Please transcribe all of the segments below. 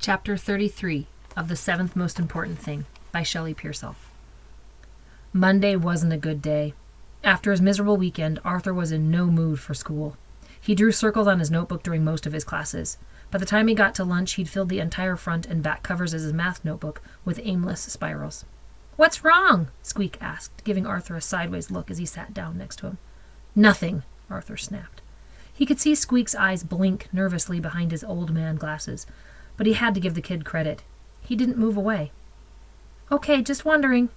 Chapter 33 of The Seventh Most Important Thing by Shelley Pearsall. Monday wasn't a good day. After his miserable weekend, Arthur was in no mood for school. He drew circles on his notebook during most of his classes. By the time he got to lunch, he'd filled the entire front and back covers of his math notebook with aimless spirals. "What's wrong?" Squeak asked, giving Arthur a sideways look as he sat down next to him. "Nothing," Arthur snapped. He could see Squeak's eyes blink nervously behind his old man glasses, but he had to give the kid credit. He didn't move away. "Okay, just wondering."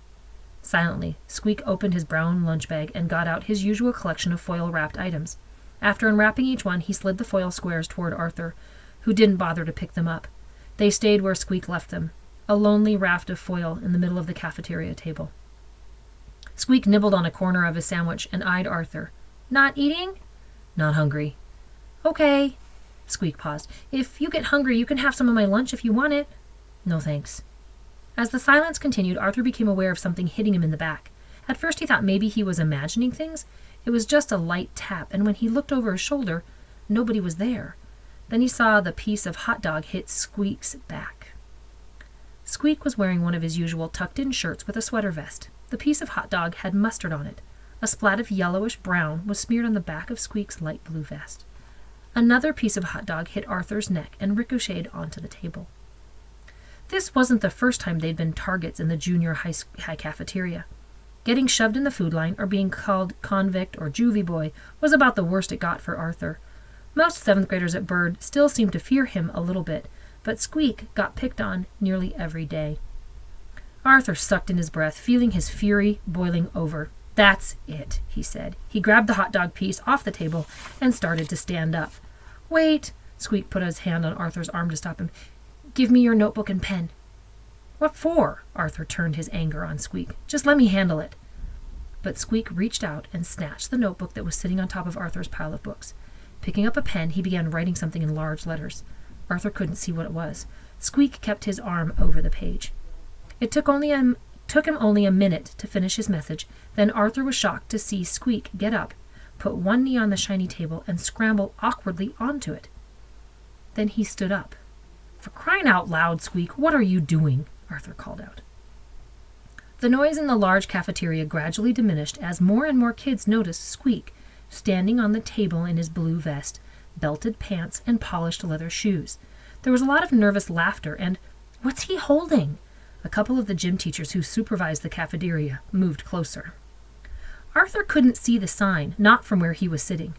Silently, Squeak opened his brown lunch bag and got out his usual collection of foil-wrapped items. After unwrapping each one, he slid the foil squares toward Arthur, who didn't bother to pick them up. They stayed where Squeak left them, a lonely raft of foil in the middle of the cafeteria table. Squeak nibbled on a corner of his sandwich and eyed Arthur. "Not eating?" "Not hungry." "Okay." Squeak paused. "If you get hungry, you can have some of my lunch if you want it." "No, thanks." As the silence continued, Arthur became aware of something hitting him in the back. At first he thought maybe he was imagining things. It was just a light tap, and when he looked over his shoulder, nobody was there. Then he saw the piece of hot dog hit Squeak's back. Squeak was wearing one of his usual tucked-in shirts with a sweater vest. The piece of hot dog had mustard on it. A splat of yellowish-brown was smeared on the back of Squeak's light blue vest. Another piece of hot dog hit Arthur's neck and ricocheted onto the table. This wasn't the first time they'd been targets in the junior high cafeteria. Getting shoved in the food line or being called convict or juvie boy was about the worst it got for Arthur. Most seventh graders at Bird still seemed to fear him a little bit, but Squeak got picked on nearly every day. Arthur sucked in his breath, feeling his fury boiling over. "That's it," he said. He grabbed the hot dog piece off the table and started to stand up. "Wait!" Squeak put his hand on Arthur's arm to stop him. "Give me your notebook and pen." "What for?" Arthur turned his anger on Squeak. "Just let me handle it." But Squeak reached out and snatched the notebook that was sitting on top of Arthur's pile of books. Picking up a pen, he began writing something in large letters. Arthur couldn't see what it was. Squeak kept his arm over the page. It took him only a minute to finish his message. Then Arthur was shocked to see Squeak get up, put one knee on the shiny table, and scramble awkwardly onto it. Then he stood up. "For crying out loud, Squeak, what are you doing?" Arthur called out. The noise in the large cafeteria gradually diminished as more and more kids noticed Squeak standing on the table in his blue vest, belted pants, and polished leather shoes. There was a lot of nervous laughter and, "What's he holding?" A couple of the gym teachers who supervised the cafeteria moved closer. Arthur couldn't see the sign, not from where he was sitting.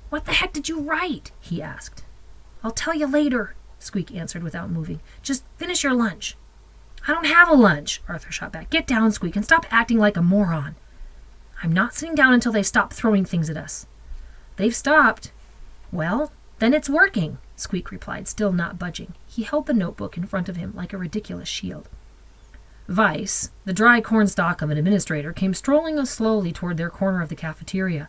"What the heck did you write?" he asked. "I'll tell you later," Squeak answered without moving. "Just finish your lunch." "I don't have a lunch," Arthur shot back. "Get down, Squeak, and stop acting like a moron." "I'm not sitting down until they stop throwing things at us." "They've stopped." "Well, then it's working," Squeak replied, still not budging. He held the notebook in front of him like a ridiculous shield. Vice, the dry cornstalk of an administrator, came strolling slowly toward their corner of the cafeteria.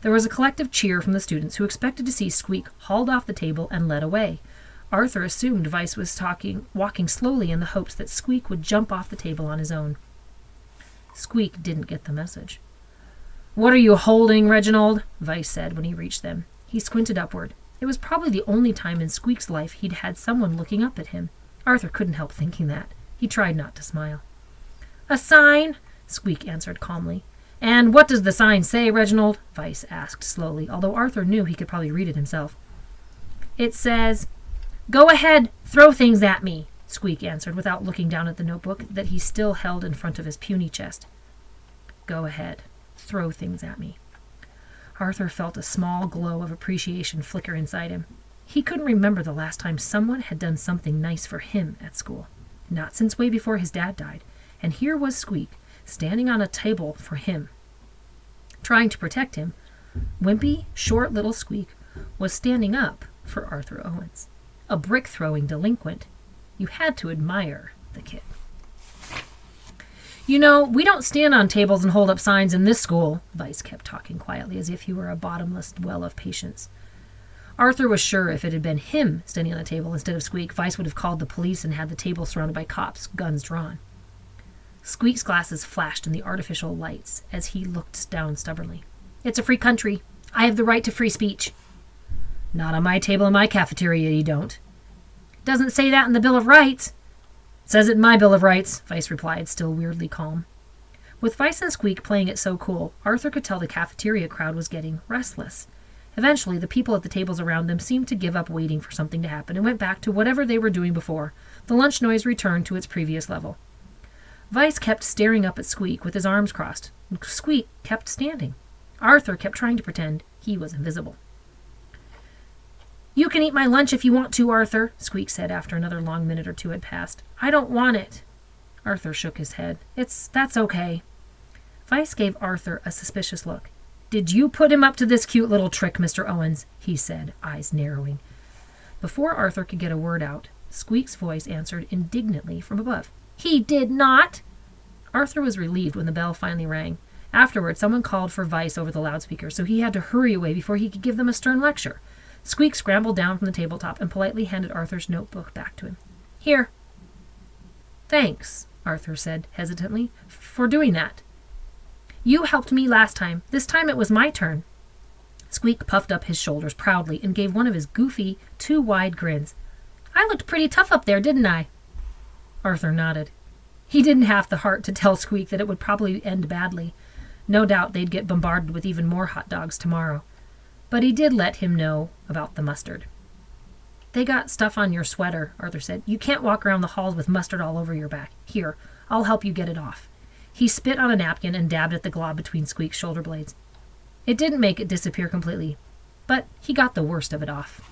There was a collective cheer from the students who expected to see Squeak hauled off the table and led away. Arthur assumed Vice was walking slowly in the hopes that Squeak would jump off the table on his own. Squeak didn't get the message. "What are you holding, Reginald?" Vice said when he reached them. He squinted upward. It was probably the only time in Squeak's life he'd had someone looking up at him. Arthur couldn't help thinking that. He tried not to smile. "A sign," Squeak answered calmly. "And what does the sign say, Reginald?" Vice asked slowly, although Arthur knew he could probably read it himself. "It says, 'Go ahead, throw things at me,'" Squeak answered without looking down at the notebook that he still held in front of his puny chest. "Go ahead, throw things at me." Arthur felt a small glow of appreciation flicker inside him. He couldn't remember the last time someone had done something nice for him at school. Not since way before his dad died. And here was Squeak, standing on a table for him. Trying to protect him, wimpy, short little Squeak was standing up for Arthur Owens. A brick-throwing delinquent. You had to admire the kid. "You know, we don't stand on tables and hold up signs in this school," Vice kept talking quietly as if he were a bottomless well of patience. Arthur was sure if it had been him standing on the table instead of Squeak, Vice would have called the police and had the table surrounded by cops, guns drawn. Squeak's glasses flashed in the artificial lights as he looked down stubbornly. "It's a free country. I have the right to free speech." "Not on my table in my cafeteria, you don't." Doesn't say that in the Bill of Rights. Says it in my Bill of Rights, Vice replied, still weirdly calm. With Vice and Squeak playing it so cool, Arthur could tell the cafeteria crowd was getting restless. Eventually, the people at the tables around them seemed to give up waiting for something to happen and went back to whatever they were doing before. The lunch noise returned to its previous level. Vice kept staring up at Squeak with his arms crossed. Squeak kept standing. Arthur kept trying to pretend he was invisible. You can eat my lunch if you want to, Arthur, Squeak said after another long minute or two had passed. I don't want it. Arthur shook his head. That's okay. Vice gave Arthur a suspicious look. Did you put him up to this cute little trick, Mr. Owens? He said, eyes narrowing. Before Arthur could get a word out, Squeak's voice answered indignantly from above. He did not! Arthur was relieved when the bell finally rang. Afterward, someone called for Vice over the loudspeaker, so he had to hurry away before he could give them a stern lecture. Squeak scrambled down from the tabletop and politely handed Arthur's notebook back to him. Here. Thanks, Arthur said hesitantly, for doing that. You helped me last time. This time it was my turn. Squeak puffed up his shoulders proudly and gave one of his goofy, too wide grins. I looked pretty tough up there, didn't I? Arthur nodded. He didn't have the heart to tell Squeak that it would probably end badly. No doubt they'd get bombarded with even more hot dogs tomorrow. But he did let him know about the mustard. They got stuff on your sweater, Arthur said. You can't walk around the halls with mustard all over your back. Here, I'll help you get it off. He spit on a napkin and dabbed at the glob between Squeak's shoulder blades. It didn't make it disappear completely, but he got the worst of it off.